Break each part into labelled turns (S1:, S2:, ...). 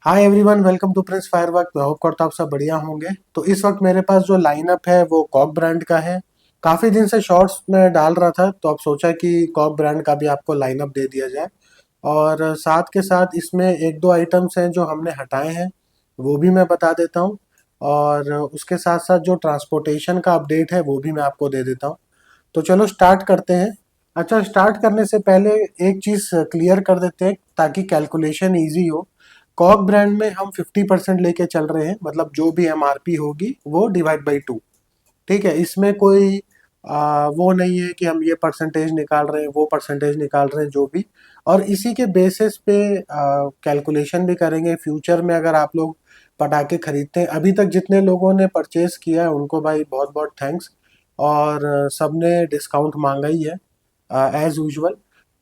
S1: Hi everyone, welcome to Prince Firework. मैं hope करता हूँ आप सब बढ़िया होंगे। तो इस वक्त मेरे पास जो लाइनअप है वो कॉक ब्रांड का है। काफ़ी दिन से शॉर्ट्स में डाल रहा था, तो अब सोचा कि कॉक ब्रांड का भी आपको लाइनअप दे दिया जाए। और साथ के साथ इसमें एक दो आइटम्स हैं जो हमने हटाए हैं, वो भी मैं बता देता हूँ। और उसके साथ साथ जो ट्रांसपोर्टेशन का अपडेट है वो भी मैं आपको दे देता हूँ। तो चलो स्टार्ट करते हैं। अच्छा, स्टार्ट करने से पहले एक चीज़ क्लियर कर देते हैं ताकि कैलकुलेशन इजी हो। कॉक ब्रांड में हम 50% लेके चल रहे हैं, मतलब जो भी एमआरपी होगी वो डिवाइड बाई टू। ठीक है, इसमें कोई वो नहीं है कि हम ये परसेंटेज निकाल रहे हैं वो परसेंटेज निकाल रहे हैं, जो भी। और इसी के बेसिस पे कैलकुलेशन भी करेंगे फ्यूचर में। अगर आप लोग पटाखे खरीदते हैं, अभी तक जितने लोगों ने परचेज किया है उनको भाई बहुत बहुत थैंक्स। और सबने डिस्काउंट मांगा ही है एज यूजुअल।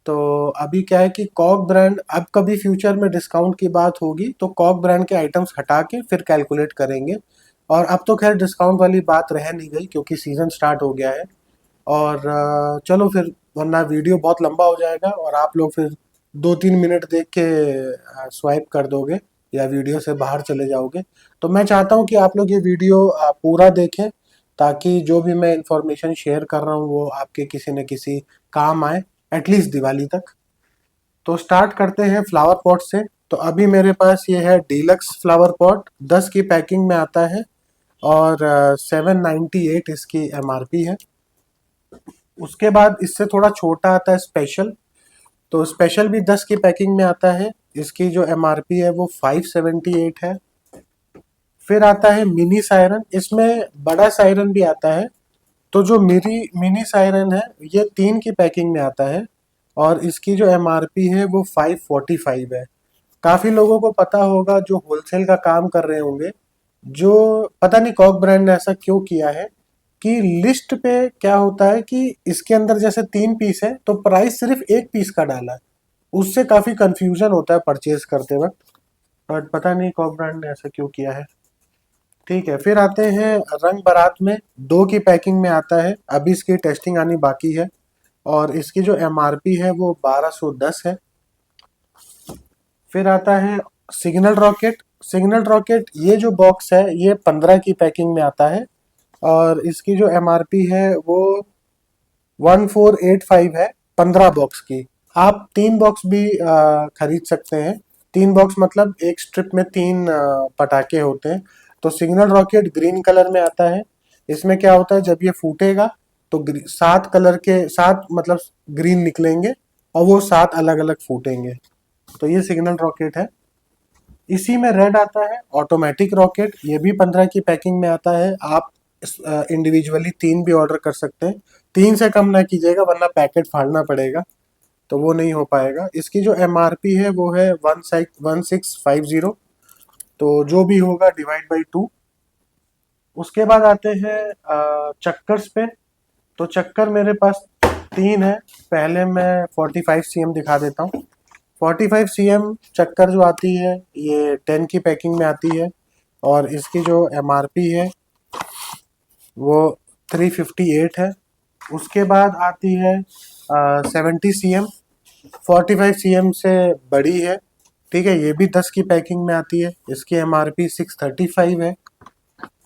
S1: तो अभी क्या है कि कॉक ब्रांड, अब कभी फ्यूचर में डिस्काउंट की बात होगी तो कॉक ब्रांड के आइटम्स हटा के फिर कैलकुलेट करेंगे। और अब तो खैर डिस्काउंट वाली बात रह नहीं गई क्योंकि सीज़न स्टार्ट हो गया है। और चलो फिर, वरना वीडियो बहुत लंबा हो जाएगा और आप लोग फिर 2-3 मिनट देख के स्वाइप कर दोगे या वीडियो से बाहर चले जाओगे। तो मैं चाहता हूँ कि आप लोग ये वीडियो पूरा देखें, ताकि जो भी मैं इंफॉर्मेशन शेयर कर रहा हूँ वो आपके किसी न किसी काम आए, एटलीस्ट दिवाली तक। तो स्टार्ट करते हैं फ्लावर पॉट से। तो अभी मेरे पास ये है डीलक्स फ्लावर पॉट, 10 की पैकिंग में आता है और 798 इसकी एमआरपी है। उसके बाद इससे थोड़ा छोटा आता है स्पेशल। तो स्पेशल भी 10 की पैकिंग में आता है, इसकी जो एमआरपी है वो 578 है। फिर आता है मिनी सायरन, इसमें बड़ा सायरन भी आता है। तो जो मेरी मिनी सायरन है ये 3 की पैकिंग में आता है और इसकी जो एमआरपी है वो 545 है। काफ़ी लोगों को पता होगा जो होलसेल का काम कर रहे होंगे, जो पता नहीं कॉक ब्रांड ने ऐसा क्यों किया है कि लिस्ट पे क्या होता है कि इसके अंदर जैसे 3 पीस है तो प्राइस सिर्फ एक पीस का डाला है। उससे काफ़ी कंफ्यूजन होता है परचेज करते वक्त। बट पता नहीं कॉक ब्रांड ने ऐसा क्यों किया है। ठीक है, फिर आते हैं रंग बारात में, 2 की पैकिंग में आता है। अभी इसकी टेस्टिंग आनी बाकी है और इसकी जो एमआरपी है वो 1210 है। फिर आता है सिग्नल रॉकेट। सिग्नल रॉकेट ये जो बॉक्स है ये 15 की पैकिंग में आता है और इसकी जो एमआरपी है वो 1485 है, 15 बॉक्स की। आप 3 बॉक्स भी खरीद सकते हैं। 3 बॉक्स मतलब एक स्ट्रिप में 3 पटाखे होते हैं। तो सिग्नल रॉकेट ग्रीन कलर में आता है। इसमें क्या होता है, जब ये फूटेगा तो 7 कलर के 7 मतलब ग्रीन निकलेंगे और वो 7 अलग अलग फूटेंगे। तो ये सिग्नल रॉकेट है। इसी में रेड आता है ऑटोमेटिक रॉकेट, ये भी 15 की पैकिंग में आता है। आप इंडिविजुअली 3 भी ऑर्डर कर सकते हैं। 3 से कम ना कीजिएगा वरना पैकेट फाड़ना पड़ेगा, तो वो नहीं हो पाएगा। इसकी जो एमआरपी है वो है 1650। तो जो भी होगा डिवाइड बाई टू। उसके बाद आते हैं चक्कर्स पे। तो चक्कर मेरे पास 3 है। पहले मैं 45 cm दिखा देता हूँ। 45 cm चक्कर जो आती है ये 10 की पैकिंग में आती है और इसकी जो एमआरपी है वो 358 है। उसके बाद आती है 70 cm, 45 cm से बड़ी है। ठीक है, ये भी 10 की पैकिंग में आती है, इसकी एमआरपी 635 है।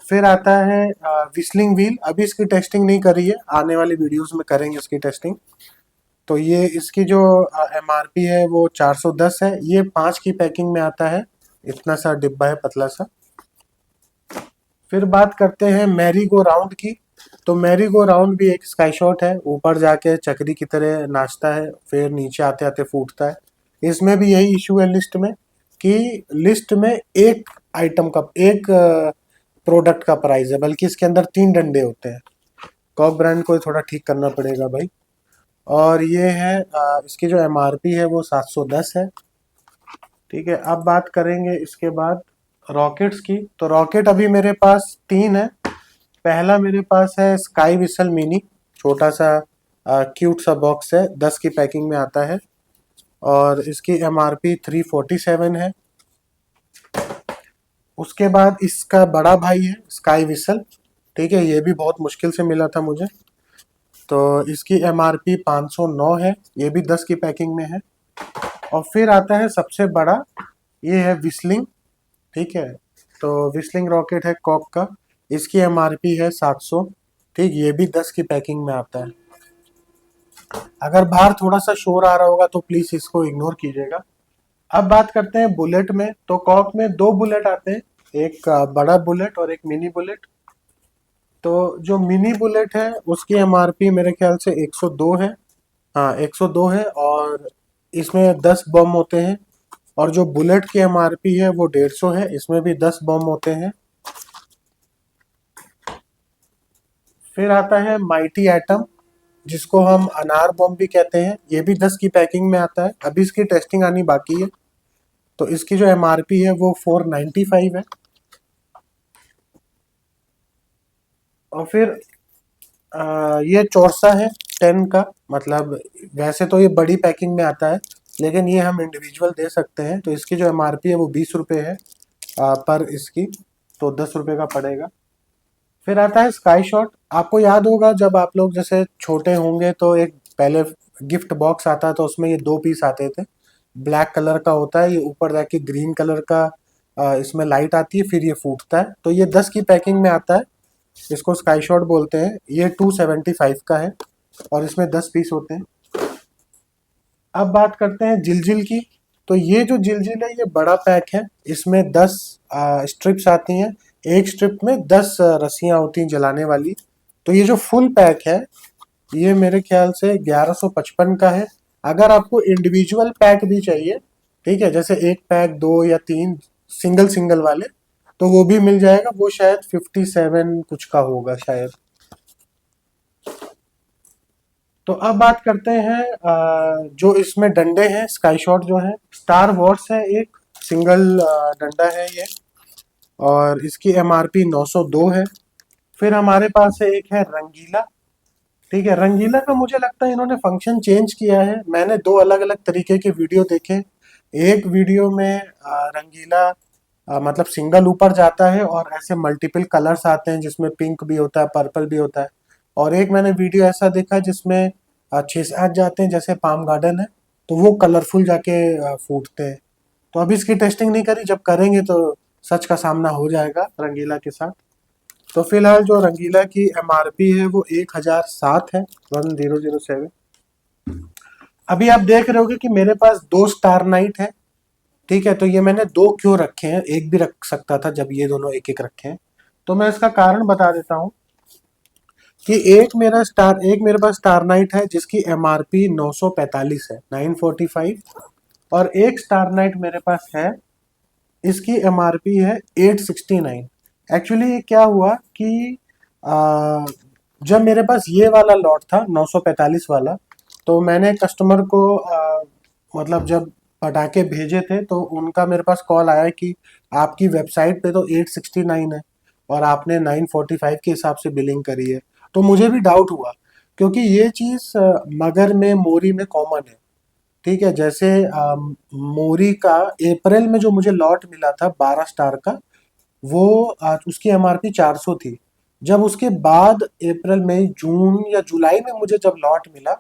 S1: फिर आता है विस्लिंग व्हील। अभी इसकी टेस्टिंग नहीं करी है, आने वाली वीडियोस में करेंगे इसकी टेस्टिंग। तो ये इसकी जो एमआरपी है वो 410 है। ये 5 की पैकिंग में आता है, इतना सा डिब्बा है पतला सा। फिर बात करते हैं मैरी गो राउंड की। तो मैरी गो राउंड भी एक स्काई शॉट है, ऊपर जाके चक्री की तरह नाचता है फिर नीचे आते आते फूटता है। इसमें भी यही इशू है लिस्ट में, कि लिस्ट में एक आइटम का, एक प्रोडक्ट का प्राइस है, बल्कि इसके अंदर 3 डंडे होते हैं। कॉक ब्रांड को थोड़ा ठीक करना पड़ेगा भाई। और ये है इसकी जो एमआरपी है वो 710 है। ठीक है, अब बात करेंगे इसके बाद रॉकेट्स की। तो रॉकेट अभी मेरे पास 3 है। पहला मेरे पास है स्काई विसल मिनी, छोटा सा क्यूट सा बॉक्स है, 10 की पैकिंग में आता है और इसकी एमआरपी 347 है। उसके बाद इसका बड़ा भाई है स्काई विसल। ठीक है, ये भी बहुत मुश्किल से मिला था मुझे। तो इसकी एमआरपी 509 है, ये भी 10 की पैकिंग में है। और फिर आता है सबसे बड़ा, ये है विस्लिंग। ठीक है। तो विस्लिंग रॉकेट है कॉक का, इसकी एमआरपी है 700। ठीक, ये भी 10 की पैकिंग में आता है। अगर बाहर थोड़ा सा शोर आ रहा होगा तो प्लीज इसको इग्नोर कीजिएगा। अब बात करते हैं बुलेट में। तो कॉक में दो बुलेट आते हैं, एक बड़ा बुलेट और एक मिनी बुलेट। तो जो मिनी बुलेट है उसकी एमआरपी मेरे ख्याल से 102 है। हाँ, 102 है, और इसमें 10 बम होते हैं। और जो बुलेट की एमआरपी है वो 150 है, इसमें भी 10 बम होते हैं। फिर आता है माइटी एटम, जिसको हम अनार बम भी कहते हैं। ये भी 10 की पैकिंग में आता है, अभी इसकी टेस्टिंग आनी बाकी है। तो इसकी जो एमआरपी है वो 495 है। और फिर ये चौरसा है 10 का, मतलब वैसे तो ये बड़ी पैकिंग में आता है, लेकिन ये हम इंडिविजुअल दे सकते हैं। तो इसकी जो एमआरपी है वो 20 रुपये है पर इसकी, तो 10 रुपये का पड़ेगा। फिर आता है स्काई शॉट। आपको याद होगा जब आप लोग जैसे छोटे होंगे तो एक पहले गिफ्ट बॉक्स आता था, उसमें ये 2 पीस आते थे। ब्लैक कलर का होता है, ये ऊपर जाके ग्रीन कलर का इसमें लाइट आती है, फिर ये फूटता है। तो ये 10 की पैकिंग में आता है, इसको स्काई शॉट बोलते हैं। ये 275 का है और इसमें 10 पीस होते हैं। अब बात करते हैं जिलजिल की। तो ये जो जिलजिल है ये बड़ा पैक है, इसमें 10 स्ट्रिप्स आती हैं। एक स्ट्रिप में 10 रस्सियां होती हैं जलाने वाली। तो ये जो फुल पैक है ये मेरे ख्याल से 1155 का है। अगर आपको इंडिविजुअल पैक भी चाहिए, ठीक है, जैसे एक पैक 2 या 3 सिंगल सिंगल वाले, तो वो भी मिल जाएगा। वो शायद 57 कुछ का होगा शायद। तो अब बात करते हैं जो इसमें डंडे हैं। स्काई शॉट जो है, स्टार वॉर्स है, एक सिंगल डंडा है ये, और इसकी एमआरपी 902 है। फिर हमारे पास है एक है रंगीला। ठीक है, रंगीला का मुझे लगता है इन्होंने फंक्शन चेंज किया है। मैंने दो अलग अलग तरीके के वीडियो देखे। एक वीडियो में रंगीला मतलब सिंगल ऊपर जाता है और ऐसे मल्टीपल कलर्स आते हैं, जिसमें पिंक भी होता है, पर्पल भी होता है। और एक मैंने वीडियो ऐसा देखा जिसमें 6-7 जाते हैं, जैसे पाम गार्डन है, तो वो कलरफुल जाके फूटते हैं। तो अभी इसकी टेस्टिंग नहीं करी, जब करेंगे तो सच का सामना हो जाएगा रंगीला के साथ। तो फिलहाल जो रंगीला की एमआरपी है वो 1007 है, 1007। अभी आप देख रहे होगे कि मेरे पास दो स्टार नाइट है। ठीक है, तो ये मैंने दो क्यों रखे हैं, एक भी रख सकता था जब ये दोनों एक एक रखे हैं। तो मैं इसका कारण बता देता हूँ कि एक मेरे पास स्टार नाइट है जिसकी एमआरपी 945 है, 945। और एक स्टार नाइट मेरे पास है, इसकी एमआरपी है 869। एक्चुअली ये क्या हुआ कि आ, जब मेरे पास ये वाला लॉट था 945 वाला, तो मैंने कस्टमर को मतलब जब पटाखे भेजे थे तो उनका मेरे पास कॉल आया कि आपकी वेबसाइट पे तो 869 है और आपने 945 के हिसाब से बिलिंग करी है। तो मुझे भी डाउट हुआ, क्योंकि ये चीज़ मगर में मोरी में कॉमन है। ठीक है, जैसे मोरी का अप्रैल में जो मुझे लॉट मिला था 12 स्टार का, वो उसकी एमआरपी 400 थी। जब उसके बाद अप्रैल मई जून या जुलाई में मुझे जब लॉट मिला,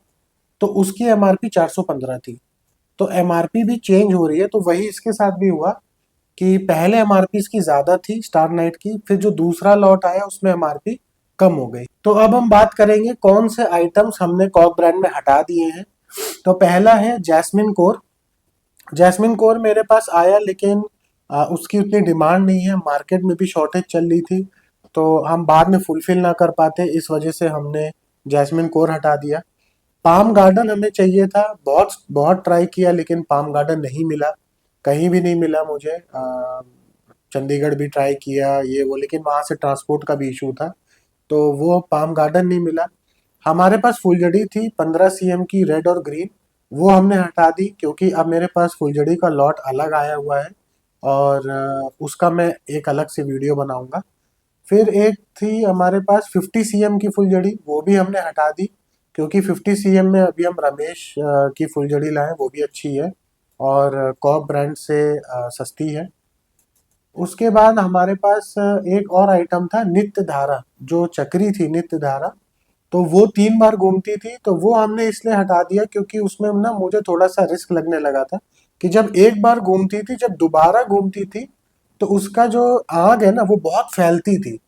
S1: तो उसकी एमआरपी 415 थी। तो एमआरपी भी चेंज हो रही है। तो वही इसके साथ भी हुआ कि पहले एमआरपी इसकी ज्यादा थी स्टार नाइट की, फिर जो दूसरा लॉट आया उसमें एमआरपी कम हो गई। तो अब हम बात करेंगे कौन से आइटम्स हमने कॉक ब्रांड में हटा दिए हैं। तो पहला है जैस्मिन कोर। जैस्मिन कोर मेरे पास आया, लेकिन उसकी उतनी डिमांड नहीं है, मार्केट में भी शॉर्टेज चल रही थी, तो हम बाद में फुलफिल ना कर पाते, इस वजह से हमने जैस्मिन कोर हटा दिया। पाम गार्डन हमें चाहिए था, बहुत बहुत ट्राई किया, लेकिन पाम गार्डन नहीं मिला, कहीं भी नहीं मिला मुझे। चंडीगढ़ भी ट्राई किया ये वो, लेकिन वहाँ से ट्रांसपोर्ट का भी इशू था, तो वो पाम गार्डन नहीं मिला। हमारे पास फुलझड़ी थी 15 सीएम की, रेड और ग्रीन, वो हमने हटा दी, क्योंकि अब मेरे पास फुलझड़ी का लॉट अलग आया हुआ है, और उसका मैं एक अलग से वीडियो बनाऊंगा। फिर एक थी हमारे पास 50 सीएम की फुलझड़ी, वो भी हमने हटा दी, क्योंकि 50 सीएम में अभी हम रमेश की फुलझड़ी लाए, वो भी अच्छी है और कॉक ब्रांड से सस्ती है। उसके बाद हमारे पास एक और आइटम था नित्य धारा, जो चक्री थी नित्य धारा, तो वो 3 बार घूमती थी, तो वो हमने इसलिए हटा दिया क्योंकि उसमें ना मुझे थोड़ा सा रिस्क लगने लगा था कि जब एक बार घूमती थी, जब दोबारा घूमती थी, तो उसका जो आग है ना वो बहुत फैलती थी।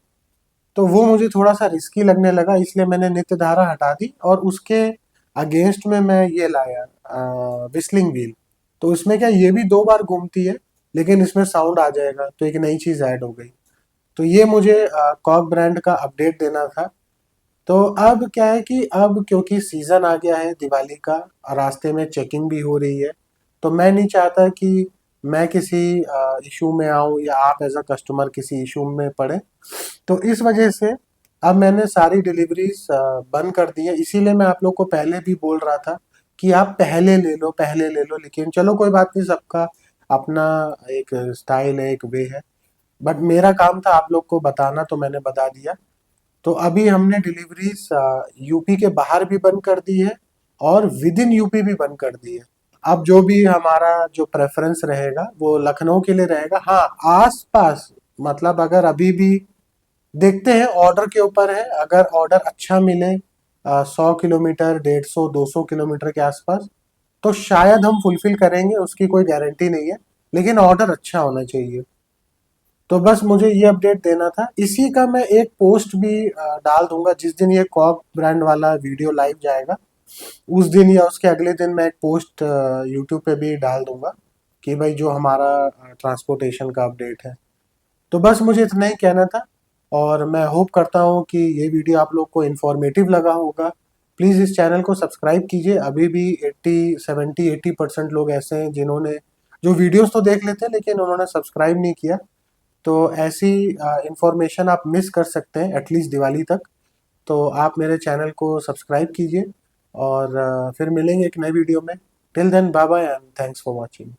S1: तो वो मुझे थोड़ा सा रिस्की लगने लगा, इसलिए मैंने नित्य धारा हटा दी और उसके अगेंस्ट में मैं ये लाया विस्लिंग व्हील। तो उसमें क्या, ये भी 2 बार घूमती है लेकिन इसमें साउंड आ जाएगा, तो एक नई चीज ऐड हो गई। तो ये मुझे कॉक ब्रांड का अपडेट देना था। तो अब क्या है कि अब क्योंकि सीजन आ गया है दिवाली का, रास्ते में चेकिंग भी हो रही है, तो मैं नहीं चाहता कि मैं किसी इशू में आऊं या आप एज अ कस्टमर किसी इशू में पड़े। तो इस वजह से अब मैंने सारी डिलीवरीज बंद कर दी है। इसीलिए मैं आप लोग को पहले भी बोल रहा था कि आप पहले ले लो, पहले ले लो, लेकिन चलो कोई बात नहीं, सबका अपना एक स्टाइल है, एक वे है। बट मेरा काम था आप लोग को बताना, तो मैंने बता दिया। तो अभी हमने डिलीवरीज यूपी के बाहर भी बंद कर दी है और विद इन यूपी भी बंद कर दी है। अब जो भी हमारा जो प्रेफरेंस रहेगा वो लखनऊ के लिए रहेगा। हाँ, आस पास, मतलब अगर अभी भी देखते हैं, ऑर्डर के ऊपर है। अगर ऑर्डर अच्छा मिले 100 किलोमीटर, 150, 200 किलोमीटर के आसपास, तो शायद हम फुलफिल करेंगे, उसकी कोई गारंटी नहीं है, लेकिन ऑर्डर अच्छा होना चाहिए। तो बस मुझे ये अपडेट देना था। इसी का मैं एक पोस्ट भी डाल दूंगा जिस दिन ये कॉक ब्रांड वाला वीडियो लाइव जाएगा, उस दिन या उसके अगले दिन मैं एक पोस्ट यूट्यूब पे भी डाल दूंगा कि भाई जो हमारा ट्रांसपोर्टेशन का अपडेट है। तो बस मुझे इतना ही कहना था, और मैं होप करता हूँ कि ये वीडियो आप लोग को इन्फॉर्मेटिव लगा होगा। प्लीज़ इस चैनल को सब्सक्राइब कीजिए। अभी भी 80 70 80% लोग ऐसे हैं जिन्होंने, जो वीडियोस तो देख लेते हैं लेकिन उन्होंने सब्सक्राइब नहीं किया। तो ऐसी इंफॉर्मेशन आप मिस कर सकते हैं एटलीस्ट दिवाली तक। तो आप मेरे चैनल को सब्सक्राइब कीजिए, और फिर मिलेंगे एक नए वीडियो में। Till then, bye bye and thanks for watching.